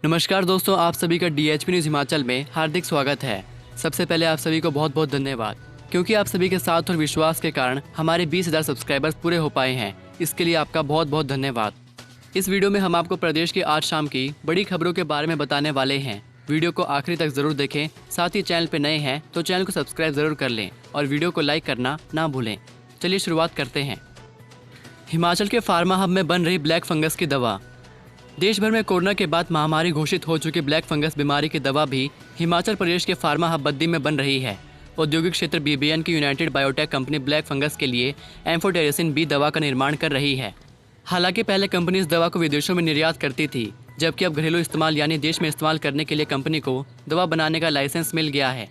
नमस्कार दोस्तों, आप सभी का DHP न्यूज़ हिमाचल में हार्दिक स्वागत है। सबसे पहले आप सभी को बहुत बहुत धन्यवाद, क्योंकि आप सभी के साथ और विश्वास के कारण हमारे 20,000 सब्सक्राइबर्स पूरे हो पाए हैं। इसके लिए आपका बहुत बहुत धन्यवाद। इस वीडियो में हम आपको प्रदेश की आज शाम की बड़ी खबरों के बारे में बताने वाले हैं। वीडियो को आखिरी तक जरूर देखें। साथ ही चैनल पर नए हैं तो चैनल को सब्सक्राइब जरूर कर लें और वीडियो को लाइक करना ना भूलें। चलिए शुरुआत करते हैं। हिमाचल के फार्मा हब में बन रही ब्लैक फंगस की दवा। देश भर में कोरोना के बाद महामारी घोषित हो चुकी ब्लैक फंगस बीमारी की दवा भी हिमाचल प्रदेश के फार्मा हब बद्दी में बन रही है। औद्योगिक क्षेत्र BBN की United biotech company black fungus के लिए एम्फोटेरेसिन B दवा का निर्माण कर रही है। हालांकि पहले कंपनी इस दवा को विदेशों में निर्यात करती थी, जबकि अब घरेलू इस्तेमाल यानी देश में इस्तेमाल करने के लिए कंपनी को दवा बनाने का लाइसेंस मिल गया है।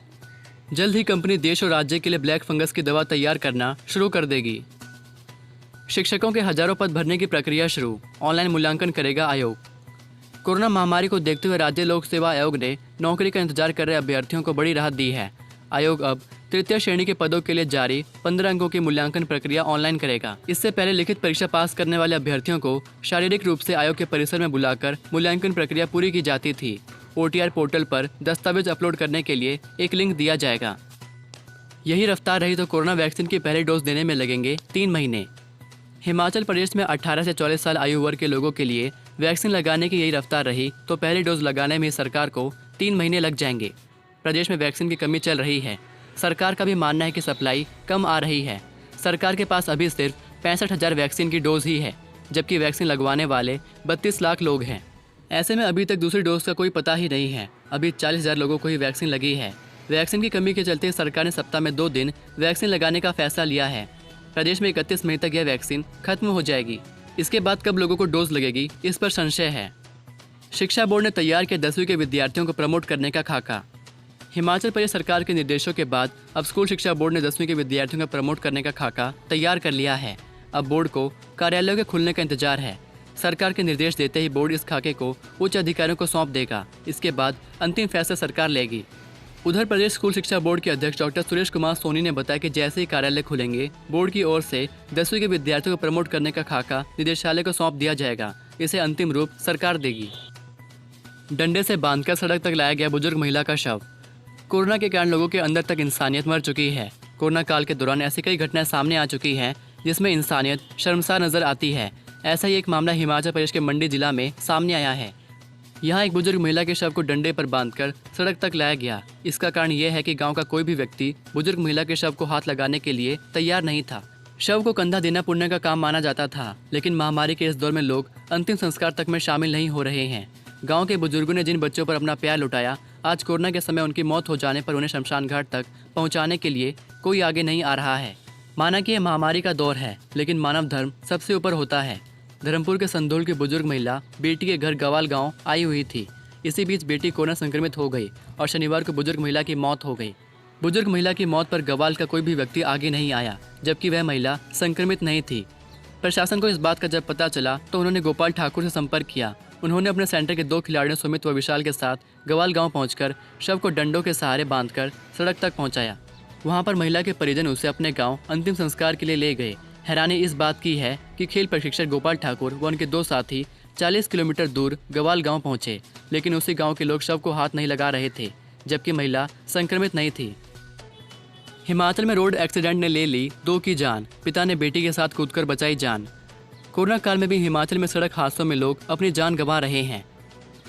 जल्द ही कंपनी देश और राज्य के लिए ब्लैक फंगस की दवा तैयार करना शुरू कर देगी। शिक्षकों के हजारों पद भरने की प्रक्रिया शुरू, ऑनलाइन मूल्यांकन करेगा आयोग। कोरोना महामारी को देखते हुए राज्य लोक सेवा आयोग ने नौकरी का इंतजार कर रहे अभ्यर्थियों को बड़ी राहत दी है। आयोग अब तृतीय श्रेणी के पदों के लिए जारी 15 अंकों की मूल्यांकन प्रक्रिया ऑनलाइन करेगा। इससे पहले लिखित परीक्षा पास करने वाले अभ्यर्थियों को शारीरिक रूप से आयोग के परिसर में बुलाकर मूल्यांकन प्रक्रिया पूरी की जाती थी। OTR पोर्टल पर दस्तावेज अपलोड करने के लिए एक लिंक दिया जाएगा। यही रफ्तार रही तो कोरोना वैक्सीन की पहली डोज देने में लगेंगे 3 महीने। हिमाचल प्रदेश में 18 से 44 साल आयु वर्ग के लोगों के लिए वैक्सीन लगाने की यही रफ्तार रही तो पहली डोज लगाने में सरकार को 3 महीने लग जाएंगे। प्रदेश में वैक्सीन की कमी चल रही है। सरकार का भी मानना है कि सप्लाई कम आ रही है। सरकार के पास अभी सिर्फ 65,000 वैक्सीन की डोज ही है, जबकि वैक्सीन लगवाने वाले 32 लाख लोग हैं। ऐसे में अभी तक दूसरी डोज का कोई पता ही नहीं है। अभी 40,000 लोगों को ही वैक्सीन लगी है। वैक्सीन की कमी के चलते सरकार ने सप्ताह में 2 दिन वैक्सीन लगाने का फैसला लिया है। प्रदेश में 31 मई तक यह वैक्सीन खत्म हो जाएगी। इसके बाद कब लोगों को डोज लगेगी, इस पर संशय है। शिक्षा बोर्ड ने तैयार किया 10वीं के विद्यार्थियों को प्रमोट करने का खाका। हिमाचल प्रदेश सरकार के निर्देशों के बाद अब स्कूल शिक्षा बोर्ड ने 10वीं के विद्यार्थियों को प्रमोट करने का खाका तैयार कर लिया है। अब बोर्ड को कार्यालयों के खुलने का इंतजार है। सरकार के निर्देश देते ही बोर्ड इस खाके को उच्च अधिकारियों को सौंप देगा। इसके बाद अंतिम फैसला सरकार लेगी। उधर प्रदेश स्कूल शिक्षा बोर्ड के अध्यक्ष डॉक्टर सुरेश कुमार सोनी ने बताया कि जैसे ही कार्यालय खुलेंगे, बोर्ड की ओर से 10वीं के विद्यार्थियों को प्रमोट करने का खाका निदेशालय को सौंप दिया जाएगा। इसे अंतिम रूप सरकार देगी। डंडे से बांधकर सड़क तक लाया गया बुजुर्ग महिला का शव। कोरोना के कारण लोगों के अंदर तक इंसानियत मर चुकी है। कोरोना काल के दौरान ऐसी कई घटनाएं सामने आ चुकी हैं जिसमें इंसानियत शर्मसार नजर आती है। ऐसा ही एक मामला हिमाचल प्रदेश के मंडी जिला में सामने आया है। यहाँ एक बुजुर्ग महिला के शव को डंडे पर बांधकर सड़क तक लाया गया। इसका कारण यह है कि गांव का कोई भी व्यक्ति बुजुर्ग महिला के शव को हाथ लगाने के लिए तैयार नहीं था। शव को कंधा देना पुण्य का काम माना जाता था, लेकिन महामारी के इस दौर में लोग अंतिम संस्कार तक में शामिल नहीं हो रहे हैं। गाँव के बुजुर्गों ने जिन बच्चों पर अपना प्यार लुटाया, आज कोरोना के समय उनकी मौत हो जाने पर उन्हें शमशान घाट तक पहुँचाने के लिए कोई आगे नहीं आ रहा है। माना कि यह महामारी का दौर है, लेकिन मानव धर्म सबसे ऊपर होता है। धर्मपुर के संधोल की बुजुर्ग महिला बेटी के घर गवाल गांव आई हुई थी। इसी बीच बेटी कोरोना संक्रमित हो गई और शनिवार को बुजुर्ग महिला की मौत हो गई। बुजुर्ग महिला की मौत पर गवाल का कोई भी व्यक्ति आगे नहीं आया, जबकि वह महिला संक्रमित नहीं थी। प्रशासन को इस बात का जब पता चला तो उन्होंने गोपाल ठाकुर से संपर्क किया। उन्होंने अपने सेंटर के 2 खिलाड़ियों सुमित व विशाल के साथ गवाल गाँव पहुँचकर शव को डंडों के सहारे बांधकर सड़क तक पहुँचाया। वहाँ पर महिला के परिजन उसे अपने गाँव अंतिम संस्कार के लिए ले गए। हैरानी इस बात की है कि खेल प्रशिक्षक गोपाल ठाकुर व उनके 2 साथी 40 किलोमीटर दूर गवाल गांव पहुंचे, लेकिन उसी गांव के लोग शव को हाथ नहीं लगा रहे थे, जबकि महिला संक्रमित नहीं थी। हिमाचल में रोड एक्सीडेंट ने ले ली 2 की जान। पिता ने बेटी के साथ कूदकर बचाई जान। कोरोना काल में भी हिमाचल में सड़क हादसों में लोग अपनी जान गंवा रहे हैं।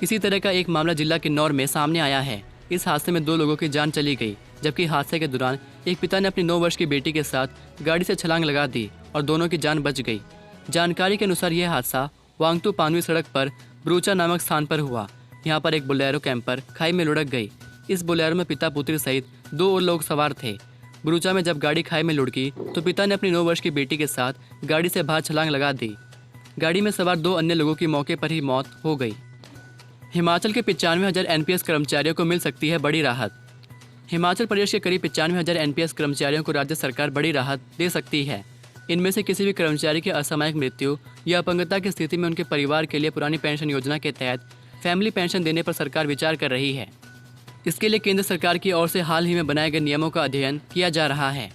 इसी तरह का एक मामला जिला किन्नौर में सामने आया है। इस हादसे में 2 लोगों की जान चली गई, जबकि हादसे के दौरान एक पिता ने अपनी 9 वर्ष की बेटी के साथ गाड़ी से छलांग लगा दी और दोनों की जान बच गई। जानकारी के अनुसार यह हादसा वांगतू पानवी सड़क पर ब्रूचा नामक स्थान पर हुआ। यहाँ पर एक बोलेरो कैंपर खाई में लुढ़क गई। इस बोलेरो में पिता पुत्री सहित 2 और लोग सवार थे। ब्रूचा में जब गाड़ी खाई में लुढ़की तो पिता ने अपनी 9 वर्ष की बेटी के साथ गाड़ी से बाहर छलांग लगा दी। गाड़ी में सवार 2 अन्य लोगों की मौके पर ही मौत हो गई। हिमाचल के 95,000 NPS कर्मचारियों को मिल सकती है बड़ी राहत। हिमाचल प्रदेश के करीब 95,000 NPS कर्मचारियों को राज्य सरकार बड़ी राहत दे सकती है। इनमें से किसी भी कर्मचारी की असामयिक मृत्यु या अपंगता की स्थिति में उनके परिवार के लिए पुरानी पेंशन योजना के तहत फैमिली पेंशन देने पर सरकार विचार कर रही है। इसके लिए केंद्र सरकार की ओर से हाल ही में बनाए गए नियमों का अध्ययन किया जा रहा है।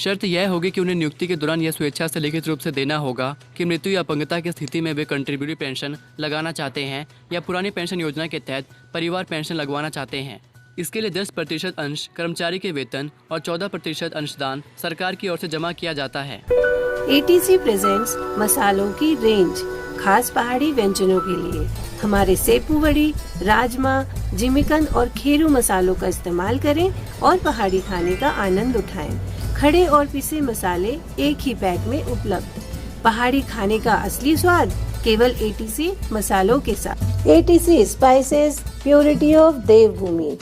शर्त यह होगी कि उन्हें नियुक्ति के दौरान यह स्वेच्छा से लिखित रूप से देना होगा कि मृत्यु या अपंगता की स्थिति में वे कंट्रीब्यूटरी पेंशन लगाना चाहते हैं या पुरानी पेंशन योजना के तहत परिवार पेंशन लगवाना चाहते हैं। इसके लिए 10% अंश कर्मचारी के वेतन और 14% अंशदान सरकार की ओर से जमा किया जाता है। ATC प्रेजेंट्स मसालों की रेंज, खास पहाड़ी व्यंजनों के लिए। हमारे सेपू वड़ी, राजमा, जिमीकंद और खेरू मसालों का इस्तेमाल करें और पहाड़ी खाने का आनंद उठाएं। खड़े और पिसे मसाले एक ही पैक में उपलब्ध। पहाड़ी खाने का असली स्वाद केवल ATC मसालों के साथ। ATC spices, purity of Devbhoomi.